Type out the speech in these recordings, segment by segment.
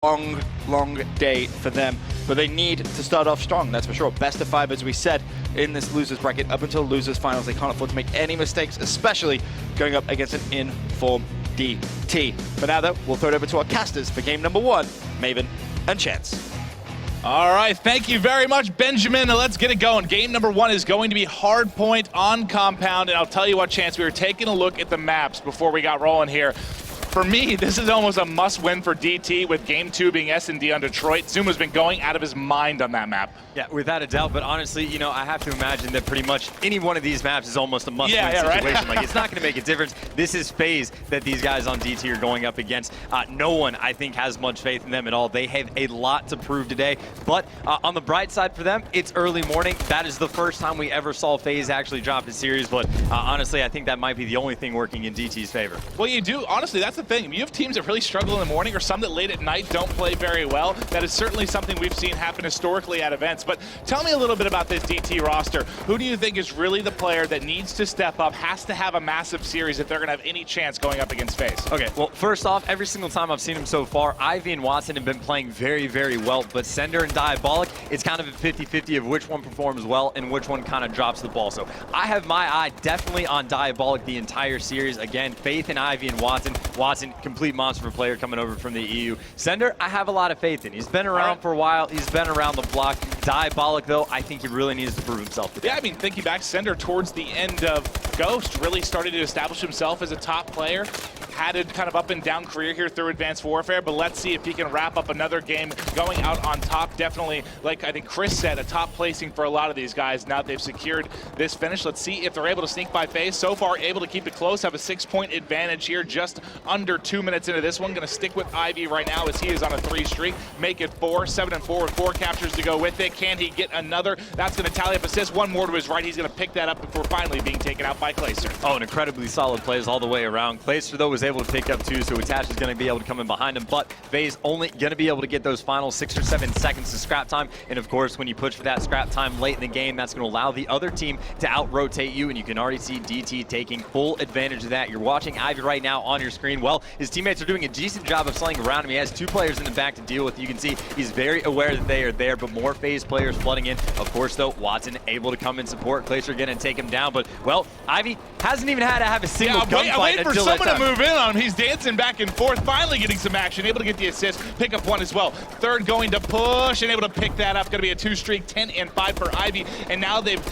long day for them, but they need to start off strong, that's for sure. Best of 5, as we said, in this losers bracket. Up until losers finals, they can't afford to make any mistakes, especially going up against an in-form DT. For now, though, we'll throw it over to our casters for game number 1, Maven and Chance. All right, thank you very much, Benjamin. Let's get it going. Game number 1 is going to be Hardpoint on Compound, and I'll tell you what, Chance, we were taking a look at the maps before we got rolling here. For me, this is almost a must-win for DT, with game 2 being S&D on Detroit. Zuma's been going out of his mind on that map. Yeah, without a doubt, but honestly, you know, I have to imagine that pretty much any one of these maps is almost a must-win situation. Right? Like, it's not going to make a difference. This is FaZe that these guys on DT are going up against. No one, I think, has much faith in them at all. They have a lot to prove today, but on the bright side for them, it's early morning. That is the first time we ever saw FaZe actually drop a series, but honestly, I think that might be the only thing working in DT's favor. Well, you do. Honestly, that's the thing. You have teams that really struggle in the morning, or some that late at night don't play very well. That is certainly something we've seen happen historically at events. But tell me a little bit about this DT roster. Who do you think is really the player that needs to step up, has to have a massive series if they're going to have any chance going up against FaZe? Okay, well, first off, every single time I've seen him so far, Ivy and Watson have been playing very, very well, but Sender and Diabolic, it's kind of a 50-50 of which one performs well and which one kind of drops the ball. So I have my eye definitely on Diabolic the entire series. Again, Faith and Ivy and Watson. Watson, complete monster player coming over from the EU. Sender, I have a lot of faith in. He's been around for a while. He's been around the block. Diabolic, though, I think he really needs to prove himself today. Yeah, I mean, thinking back, Sender towards the end of Ghost really started to establish himself as a top player. Had a kind of up and down career here through Advanced Warfare, but let's see if he can wrap up another game going out on top. Definitely, like I think Chris said, a top placing for a lot of these guys now that they've secured this finish. Let's see if they're able to sneak by FaZe. So far, able to keep it close, have a 6-point advantage here, just under 2 minutes into this one. Going to stick with Ivy right now as he is on a 3 streak. Make it 4, 7-4 with 4 captures to go with it. Can he get another? That's going to tally up assists. One more to his right. He's going to pick that up before finally being taken out by Clayster. Oh, an incredibly solid plays all the way around. Clayster, though, was able to pick up 2, so Attach is going to be able to come in behind him, but FaZe only going to be able to get those final 6 or 7 seconds to scrap time, and of course, when you push for that scrap time late in the game, that's going to allow the other team to out-rotate you, and you can already see DT taking full advantage of that. You're watching Ivy right now on your screen. Well, his teammates are doing a decent job of slaying around him. He has 2 players in the back to deal with. You can see he's very aware that they are there, but more FaZe players flooding in. Of course, though, Watson able to come and support. Clayster again and take him down, but, well, Ivy hasn't even had to have a single gunfight I'm waiting for someone to move in on him. He's dancing back and forth, finally getting some action, able to get the assist, pick up 1 as well. Third going to push and able to pick that up. Going to be a 2 streak, 10 and 5 for Ivy, and now they've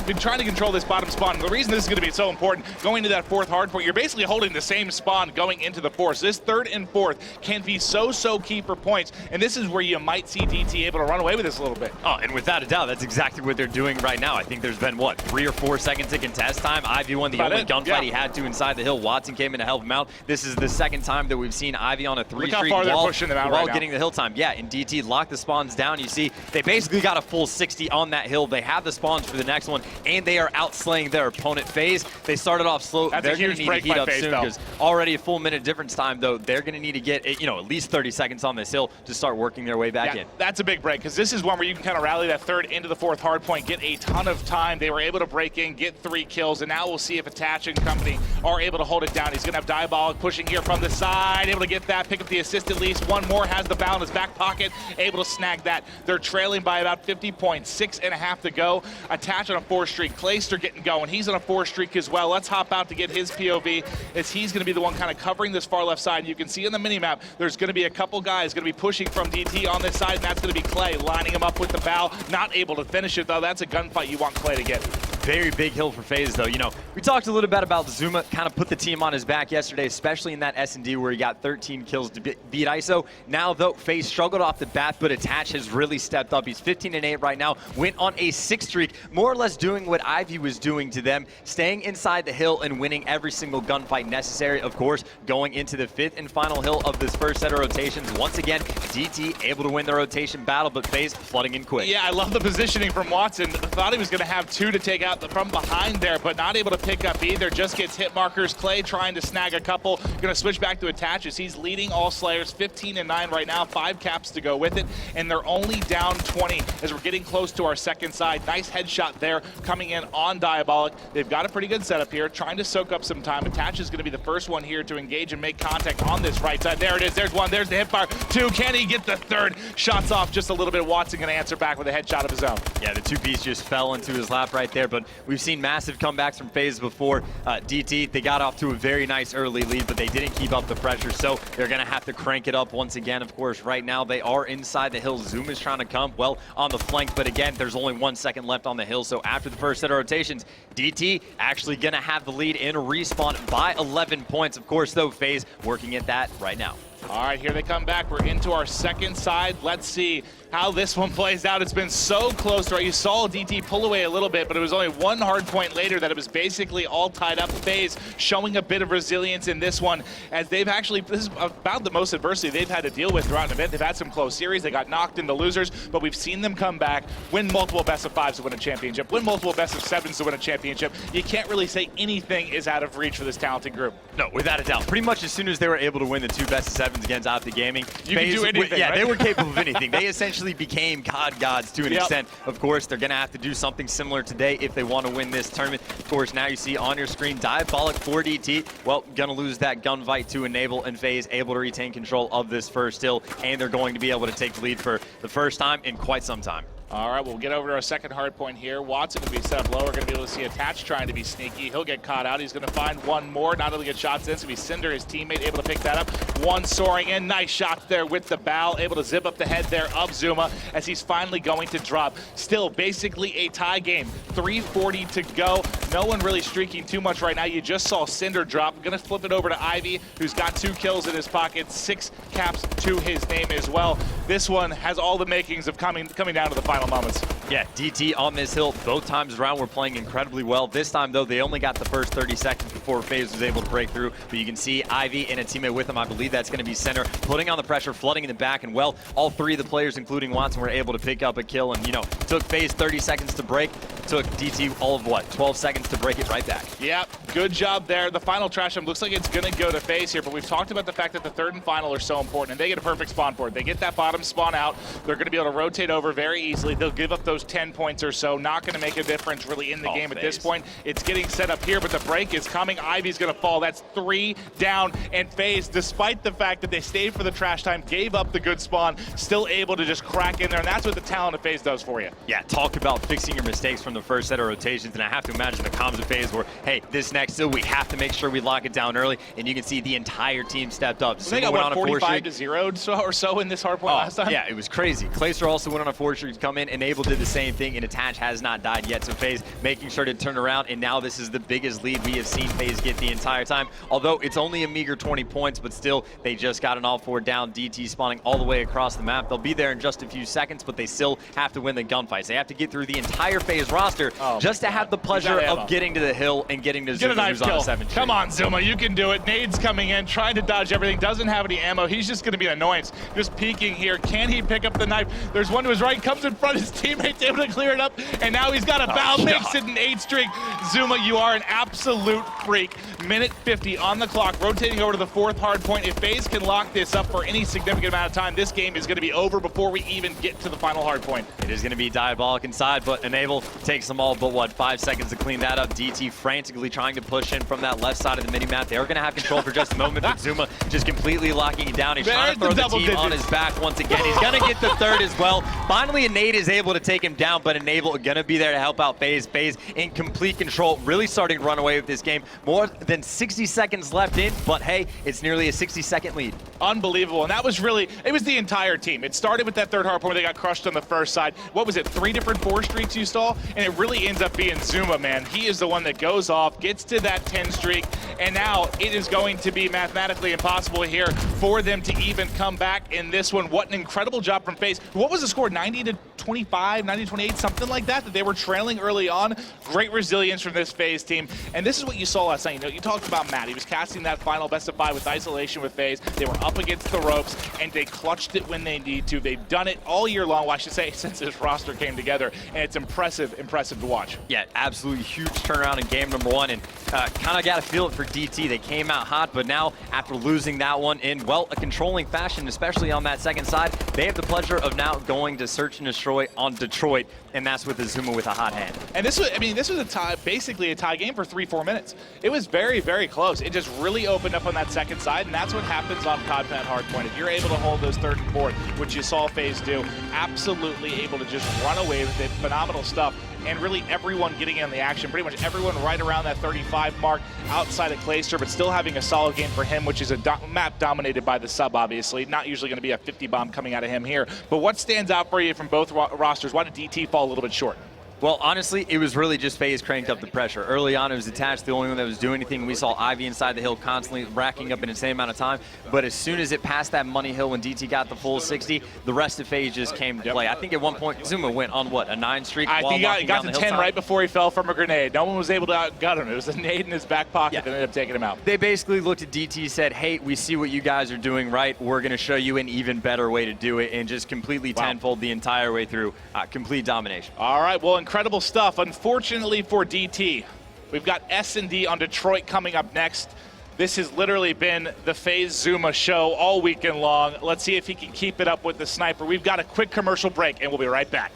been trying to control this bottom spawn. The reason this is going to be so important, going to that 4th hardpoint, you're basically holding the same spawn going into the 4th. So this 3rd and 4th can be so key for points, and this is where you might see DT able to run away with this a little bit. Oh, and without a doubt, that's exactly what they're doing right now. I think there's been, what, 3 or 4 seconds to contest time. Ivy won the only gunfight he had to inside the hill. Watson came in to help him out. This is the 2nd time that we've seen Ivy on a 3 streak while getting the hill time. Yeah, and DT locked the spawns down. You see, they basically got a full 60 on that hill. They have the spawns for the next one, and they are outslaying their opponent. FaZe, they started off slow. That's they're going to need to heat up soon, because already a full minute difference time, though. They're going to need to get, you know, at least 30 seconds on this hill to start working their way back in. That's a big break, because this is one where you can kind of rally that 3rd into the 4th hardpoint, get a ton of time. They were able to break in, get 3 kills, and now we'll see if Attach and company are able to hold it down. He's going to have Diabolic pushing here from the side, able to get that, pick up the assist at least. 1 more, has the ball in his back pocket, able to snag that. They're trailing by about 50 points, 6.5 to go. Attach on a 4 streak. Clayster getting going. He's on a 4 streak as well. Let's hop out to get his POV, as he's going to be the one kind of covering this far left side. And you can see in the minimap, there's going to be a couple guys going to be pushing from DT on this side, and that's going to be Clay lining him up with the bow. Not able to finish it, though. That's a gunfight you want Clay to get. Very big hill for FaZe, though. You know, we talked a little bit about Zuma, kind of put the team on his back yesterday, especially in that S&D where he got 13 kills to beat ISO. Now, though, FaZe struggled off the bat, but Attach has really stepped up. He's 15-8 right now, went on a 6 streak, more or less doing what Ivy was doing to them, staying inside the hill and winning every single gunfight necessary. Of course, going into the 5th and final hill of this first set of rotations. Once again, DT able to win the rotation battle, but FaZe flooding in quick. Yeah, I love the positioning from Watson. Thought he was going to have 2 to take out out from behind there, but not able to pick up either. Just gets hit markers. Clay trying to snag a couple. Going to switch back to attaches. He's leading all Slayers 15-9 right now. 5 caps to go with it, and they're only down 20 as we're getting close to our second side. Nice headshot there coming in on Diabolic. They've got a pretty good setup here, trying to soak up some time. Attach is going to be the first one here to engage and make contact on this right side. There it is. There's one. There's the hipfire. 2. Can he get the third? Shots off just a little bit. Watson going to answer back with a headshot of his own. Yeah, the 2-piece just fell into his lap right there, but we've seen massive comebacks from FaZe before. DT, they got off to a very nice early lead, but they didn't keep up the pressure, so they're going to have to crank it up once again. Of course, right now they are inside the hill. Zoom is trying to come, well, on the flank, but again, there's only 1 second left on the hill, so after the first set of rotations, DT actually going to have the lead in a respawn by 11 points. Of course, though, FaZe working at that right now. All right, here they come back. We're into our second side. Let's see how this one plays out. It's been so close, right? You saw DT pull away a little bit, but it was only 1 hard point later that it was basically all tied up. FaZe showing a bit of resilience in this one, as they've actually, this is about the most adversity they've had to deal with throughout an event. They've had some close series. They got knocked into losers, but we've seen them come back, win multiple best of 5s to win a championship, win multiple best of 7s to win a championship. You can't really say anything is out of reach for this talented group. No, without a doubt. Pretty much as soon as they were able to win the 2 best of 7s against Optic Gaming, you can do anything, yeah, right? They were capable of anything. They essentially became gods to an extent. Of course, they're going to have to do something similar today if they want to win this tournament. Of course, now you see on your screen, Diabolic for DT. Well, going to lose that gunfight to Enable, and FaZe able to retain control of this first hill, and they're going to be able to take the lead for the first time in quite some time. All right, we'll get over to our second hard point here. Watson will be set up lower. Going to be able to see Attach trying to be sneaky. He'll get caught out. He's going to find one more. Not able to get shots in, so be Cinder, his teammate, able to pick that up. One soaring in. Nice shot there with the bow. Able to zip up the head there of Zuma as he's finally going to drop. Still basically a tie game. 3:40 to go. No one really streaking too much right now. You just saw Cinder drop. Going to flip it over to Ivy, who's got 2 kills in his pocket. 6 caps to his name as well. This one has all the makings of coming down to the final moments. Yeah, DT on this hill both times around were playing incredibly well. This time, though, they only got the first 30 seconds before FaZe was able to break through. But you can see Ivy and a teammate with him. I believe that's going to be Center, putting on the pressure, flooding in the back. And, well, all 3 of the players, including Watson, were able to pick up a kill. And, you know, took FaZe 30 seconds to break. Took DT all of, what, 12 seconds to break it right back. Yeah, good job there. The final trash time looks like it's going to go to FaZe here. But we've talked about the fact that the third and final are so important. And they get a perfect spawn board. They get that bottom spawn out. They're going to be able to rotate over very easily. They'll give up those 10 points or so. Not going to make a difference really in the game at this point. It's getting set up here, but the break is coming. Ivy's going to fall. That's 3 down. And FaZe, despite the fact that they stayed for the trash time, gave up the good spawn, still able to just crack in there. And that's what the talent of FaZe does for you. Yeah, talk about fixing your mistakes from the first set of rotations. And I have to imagine the comms of FaZe were, hey, this next hill, we have to make sure we lock it down early. And you can see the entire team stepped up. They got, what, 45-0 or so in this hard point last time? Yeah, it was crazy. Clayster also went on a 4 streak to come in. Enable did the same thing, and Attach has not died yet. So FaZe making sure to turn around, and now this is the biggest lead we have seen FaZe get the entire time. Although it's only a meager 20 points, but still, they just got an all 4 down. DT spawning all the way across the map. They'll be there in just a few seconds, but they still have to win the gunfights. They have to get through the entire FaZe roster just to have the pleasure of getting to the hill and getting to Zuma, who's on a 7 streak. Come on, Zuma, you can do it. Nade's coming in, trying to dodge everything. Doesn't have any ammo. He's just going to be an annoyance. Just peeking here. Can he pick up the knife? There's one to his right, comes in front. His teammate's able to clear it up, and now he's got a bow, makes it an 8 streak. Zuma, you are an absolute freak. Minute 50 on the clock, rotating over to the 4th hard point. If FaZe can lock this up for any significant amount of time, this game is going to be over before we even get to the final hard point. It is going to be Diabolic inside, but Enable takes them all but, what, 5 seconds to clean that up. DT frantically trying to push in from that left side of the minimap. They are going to have control for just a moment, but Zuma just completely locking it down. He's trying to throw the team on his back once again. He's going to get the 3rd as well. Finally, Nade is able to take him down, but Enable going to be there to help out FaZe. FaZe in complete control, really starting to run away with this game. More than 60 seconds left in, but hey, it's nearly a 60-second lead. Unbelievable, and that was really, it was the entire team. It started with that 3rd hard point where they got crushed on the first side. What was it, 3 different 4 streaks you saw? And it really ends up being Zuma, man. He is the one that goes off, gets to that 10 streak, and now it is going to be mathematically impossible here for them to even come back in this one. What an incredible job from FaZe. What was the score, 90 to 25, 19-28, something like that, that they were trailing early on. Great resilience from this FaZe team. And this is what you saw last night. You know, you talked about Matt. He was casting that final best of 5 with isolation with FaZe. They were up against the ropes, and they clutched it when they need to. They've done it all year long, well, I should say, since this roster came together, and it's impressive to watch. Yeah, absolutely huge turnaround in game number 1, and kind of got to feel it for DT. They came out hot, but now after losing that one in, well, a controlling fashion, especially on that second side, they have the pleasure of now going to search and destroy on Detroit, and that's with Azuma with a hot hand. And this was, I mean, this was a tie, basically a tie game for 3-4 minutes. It was very, very close. It just really opened up on that second side, and that's what happens on Codpad Hardpoint. If you're able to hold those third and fourth, which you saw FaZe do, absolutely able to just run away with it. Phenomenal stuff. And really everyone getting in the action, pretty much everyone right around that 35 mark outside of Clayster, but still having a solid game for him, which is a map dominated by the sub, obviously. Not usually going to be a 50 bomb coming out of him here. But what stands out for you from both rosters? Why did DT fall a little bit short? Well, honestly, it was really just FaZe cranked up the pressure. Early on, it was attached, the only one that was doing anything. We saw Ivy inside the hill constantly racking up in the same amount of time. But as soon as it passed that money hill when DT got the full 60, the rest of FaZe just came to play. I think at one point, Zuma went on, what, a 9 streak? I think he got to 10 right before he fell from a grenade. No one was able to outgut him. It was a nade in his back pocket that ended up taking him out. They basically looked at DT, said, hey, we see what you guys are doing right. We're going to show you an even better way to do it, and just completely tenfold the entire way through. Complete domination. All right, well, incredible stuff. Unfortunately for DT, we've got S&D on Detroit coming up next. This has literally been the FaZe Zuma show all weekend long. Let's see if he can keep it up with the sniper. We've got a quick commercial break, and we'll be right back.